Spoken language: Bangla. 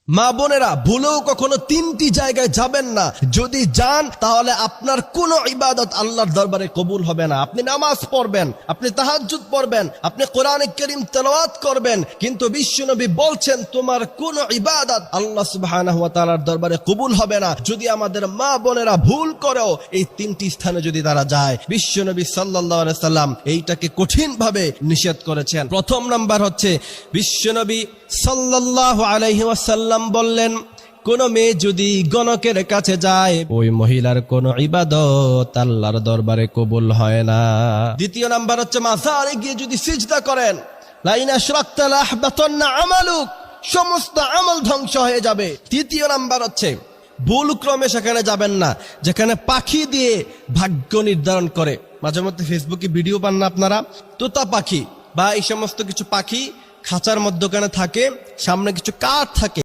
মা বোনেরা, ভুলেও কখনো তিনটি জায়গায় যাবেন না। যদি যান তাহলে আপনার কোনো ইবাদত আল্লাহর দরবারে কবুল হবে না। আপনি নামাজ পড়বেন, আপনি তাহাজ্জুদ পড়বেন, আপনি কোরআন কারীম তেলাওয়াত করবেন, কিন্তু বিশ্বনবী বলছেন তোমার কোনো ইবাদত আল্লাহ সুবহানাহু ওয়া তাআলার দরবারে কবুল হবে না যদি আমাদের মা বোনেরা ভুল করেও এই তিনটি স্থানে যদি তারা যায়। বিশ্বনবী সাল্লাল্লাহু আলাইহি সাল্লাম এইটাকে কঠিনভাবে নিষেধ করেছেন। প্রথম নাম্বার হচ্ছে, বিশ্বনবী সাল্লাল্লাহু আলাইহি ওয়াসাল্লাম বললেন, কোন মেয়ে যদি গণকের কাছে যায় ওই মহিলার কোন ইবাদত আল্লাহর দরবারে কবুল হয় না। দ্বিতীয় নাম্বার হচ্ছে, মাজারে গিয়ে যদি সিজদা করেন, লাইন আশরাকতা লাহবাতান্না আমালুক, সমস্ত আমল ধ্বংস হয়ে যাবে। তৃতীয় নাম্বার হচ্ছে, ভুল ক্রমে সেখানে যাবেন না যেখানে পাখি দিয়ে ভাগ্য নির্ধারণ করে। মাঝে মধ্যে ফেসবুকে ভিডিও পান না আপনারা, তোতা পাখি বা এই সমস্ত কিছু পাখি খাঁচার মধ্যখানে থাকে, সামনে কিছু কাঠ থাকে।